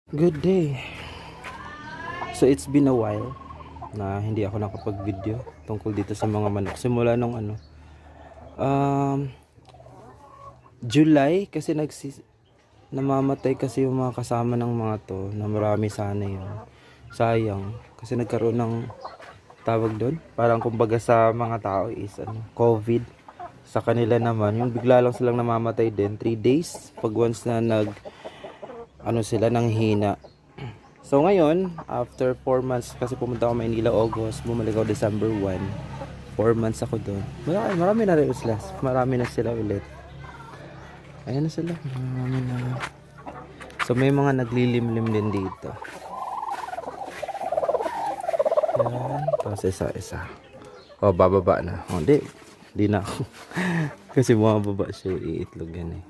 Good day. So it's been a while na hindi ako nakapag-video tungkol dito sa mga manok. Simula nung um, July kasi namamatay kasi yung mga kasama ng mga to na marami sana yun. Sayang kasi nagkaroon ng tawag doon. Parang kumbaga sa mga tao is COVID. Sa kanila naman, yung bigla lang silang namamatay din 3 days pag once na sila nang hina. So ngayon, after 4 months, kasi pumunta ako Maynila August, bumalik ako December 1. 4 months ako doon. Marami na rin sila. Marami na sila ulit. Ayan na sila. Marami na. So may mga naglilimlim din dito. Ayan. Tapos isa-isa. Oh, bababa na. Oh, di na ako. Kasi bumababa siya, iitlog yan eh.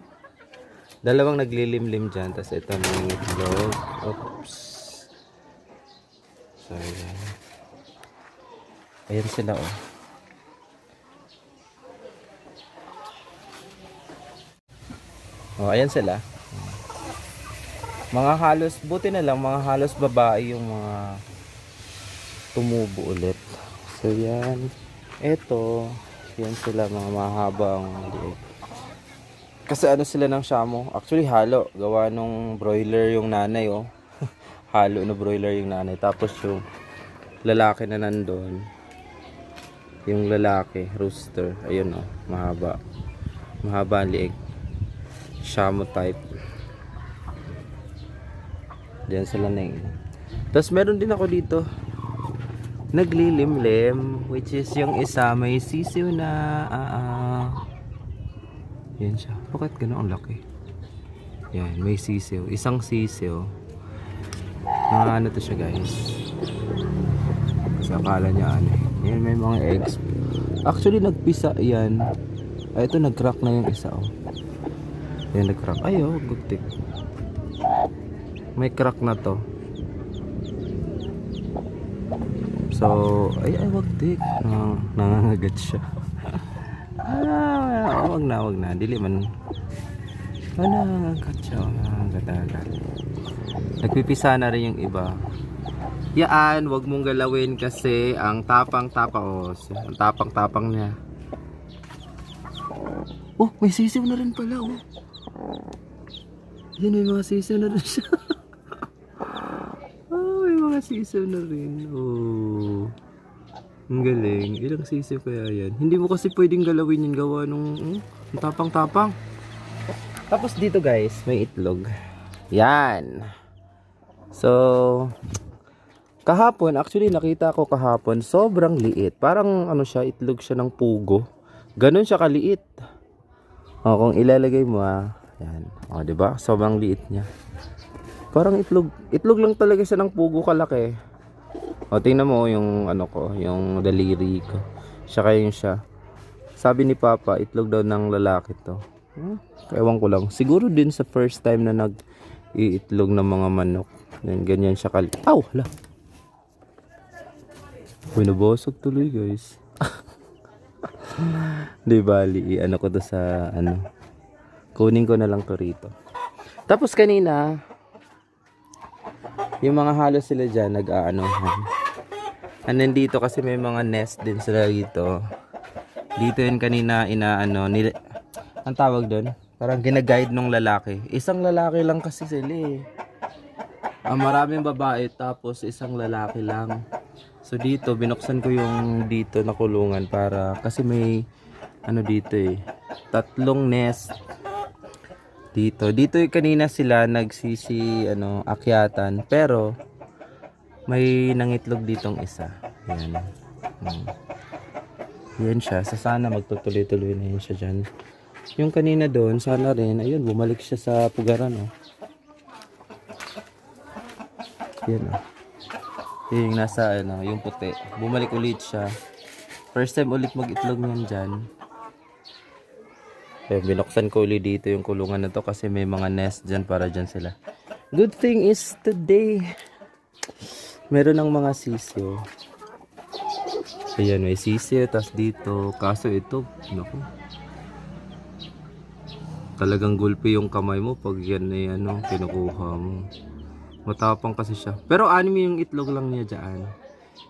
Dalawang naglilimlim dyan. Tapos ito may itlog. Oops. So, ayan sila oh. Oh, ayan sila. Mga halos, buti na lang, mga halos babae yung mga tumubo ulit. So, yan. Ito, yan sila, mga mahabang liig. Kasi sila ng Shamo. Actually, halo. Gawa nung broiler yung nanay oh. Halo na broiler yung nanay. Tapos yung lalaki na nandun, yung lalaki rooster, ayun oh, mahaba ang liig, Shamo type. Diyan sila na yun. Tapos meron din ako dito naglilimlim, which is yung isa may sisiw na yan siya. Bakit gano'n ang laki? Yan, may sisiw, isang sisiw. Ano to siya guys, kasi akala niya yan, may mga eggs. Actually nagpisa yan. Ito nag-crack na yung isa oh. Yan nag-crack, ayo gutik, may crack na to. So ay wag dik, nangangagat siya. Wag na dili man nangangagat siya, nangangagat. Nagpipisa na rin yung iba. Yan, wag mong galawin kasi ang tapang-tapang ang tapang-tapang niya. Oh, may sisiw na rin pala oh. Yan, may mga sisiw na rin siya. Oh, may mga sisiw na rin. Oh. Ang galing. Ilang sisiw kaya yan? Hindi mo kasi pwedeng galawin yung gawa nung tapang-tapang. Tapos dito guys, may itlog. Yan. So, kahapon, actually nakita ko kahapon, sobrang liit. Parang siya, itlog siya ng pugo. Ganun siya kaliit. O, kung ilalagay mo yan. O, diba? Sobrang liit niya. Parang itlog lang talaga siya ng pugo kalaki. O, tingnan mo yung yung daliri ko. Siya kayong siya. Sabi ni Papa, itlog daw ng lalaki to. Ewan ko lang. Siguro din sa first time na nag-iitlog ng mga manok. Ganyan siya kaliit. Aw, hala. Uy, nabosog tuloy guys. Di bali, ko to sa kunin ko na lang to rito. Tapos kanina, yung mga halos sila dyan, nandito kasi may mga nest din sila dito. Dito yun kanina, ang tawag doon, parang ginaguide nung lalaki. Isang lalaki lang kasi sila eh. Maraming babae, tapos isang lalaki lang. So dito, binuksan ko yung dito na kulungan para, kasi may, dito eh, 3 nest. Dito yung kanina sila akyatan, pero, may nangitlog ditong isa. Yan. Yan siya, sana magtutuloy-tuloy na yun siya dyan. Yung kanina doon, sana rin, ayun, bumalik siya sa pugaran oh. Yan oh. Yung nasa yung puti. Bumalik ulit siya. First time ulit mag-itlog niyan dyan. Kaya binuksan ko ulit dito yung kulungan na to kasi may mga nest dyan para dyan sila. Good thing is today meron ng mga sisiyo. Ayan, may sisiyo. Tapos dito, kaso ito, naku, talagang gulpi yung kamay mo pag yan ay kinukuha mo. Matapang kasi siya. Pero 6 yung itlog lang niya dyan.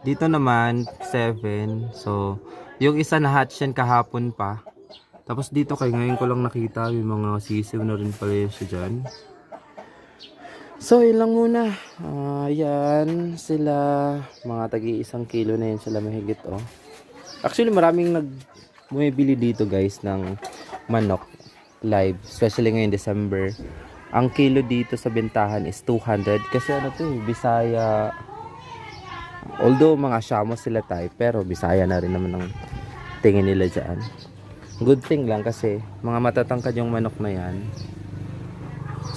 Dito naman, 7. So, yung isa na hatch yan kahapon pa. Tapos dito kay ngayon ko lang nakita yung mga sisiw na rin pala yun siya dyan. So, yun lang muna. Yan sila. Mga tagi-1 kilo na yun sila mahigit, oh. Actually, maraming bumibili dito guys ng manok live. Especially ngayon December. Ang kilo dito sa bentahan is 200. Kasi ano to eh, Bisaya. Although mga Shamo sila tayo, pero Bisaya na rin naman ang tingin nila dyan. Good thing lang kasi mga matatangkad yung manok na yan.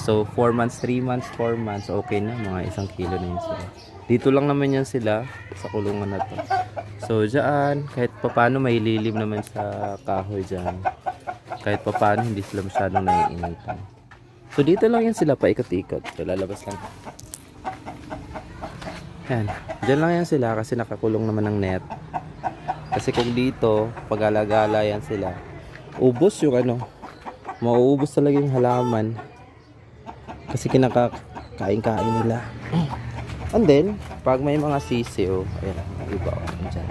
So 4 months, 3 months, 4 months, okay na, mga 1 kilo na yun sila. Dito lang naman yan sila sa kulungan na to. So dyan, kahit papano may lilim naman sa kahoy dyan. Kahit papano hindi sila masyadong naiinitan. So dito lang yan sila paikot-ikot. So lalabas lang. Yan, dyan lang yan sila kasi nakakulong naman ng net. Kasi kung dito, pag-alagala yan sila, ubos yung ano, mauubos talaga yung halaman. Kasi kinakain-kain nila. And then, pag may mga sisiw, ayan, iba o, dyan.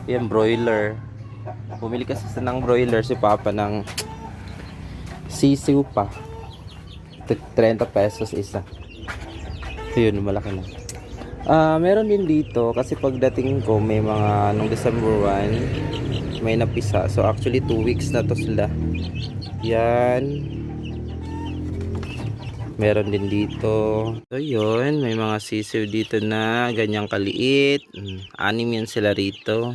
Yan, broiler. Bumili kasi sa ng broiler si Papa ng sisiw pa. 30 pesos isa. So yun, malaki na. Meron din dito, kasi pagdating ko, may mga, nung December 1, may napisa. So actually, 2 weeks na to sila. Yan. Meron din dito. So yun, may mga sisiw dito na ganyang kaliit. 6 yan sila rito.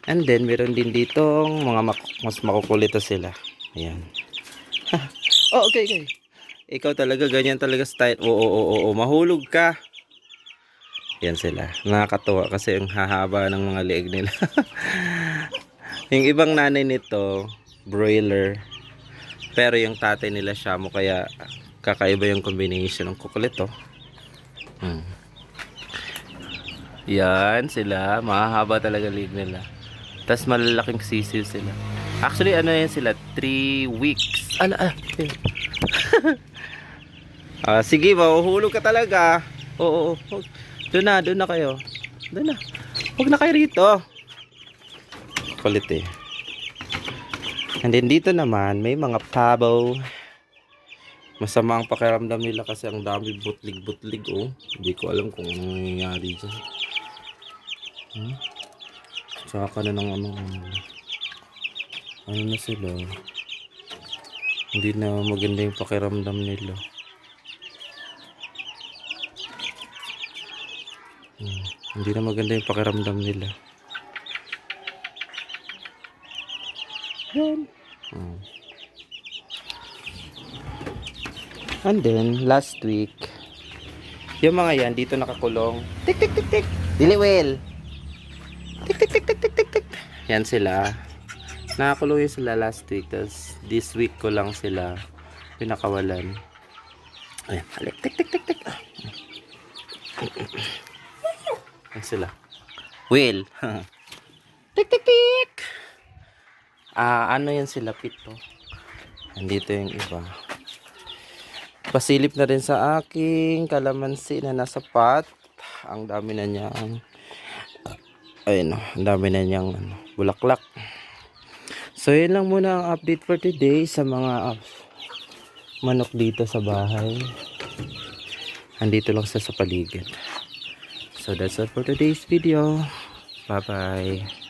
And then meron din dito mga mas makukulito sila. Ayan. Oh, okay. Ikaw talaga, ganyan talaga style. Oo, mahulog ka. Yan sila. Nakakatuwa kasi ang hahaba ng mga leeg nila. Yung ibang nanay nito, broiler. Pero yung tatay nila Shamo, kaya kakaiba yung combination ng kukulit, oh. Yan sila, mahahaba talaga leeg nila. Tapos malalaking sisiw sila. Actually ano yan sila, 3 weeks. Sige, mahuhulog ka talaga. Oo. Doon na kayo. Doon na. Huwag na kayo rito. Kulit eh. And then dito naman may mga pabo. Masama ang pakiramdam nila kasi ang dami butlig, oh. Hindi ko alam kung anong nangyayari dyan. Tsaka na ng ano na sila. Hindi na maganda yung pakiramdam nila. Hindi na maganda yung pakiramdam nila. Yan. And then, last week, yung mga yan, dito nakakulong. Tik. Diliwil. Tik. Yan sila. Nakakulong yun sila last week. Tapos, this week ko lang sila pinakawalan. Ayan, halik. Tik. Yan sila. Will. Tik. Ano yan sila, pito. Andito yung iba. Pasilip na rin sa aking kalamansi na nasa pot. Ang dami na niyang ayun, ang dami na niyang bulaklak. So yun lang muna ang update for today sa mga manok dito sa bahay. Andito lang sa paligid. So that's all for today's video. Bye bye.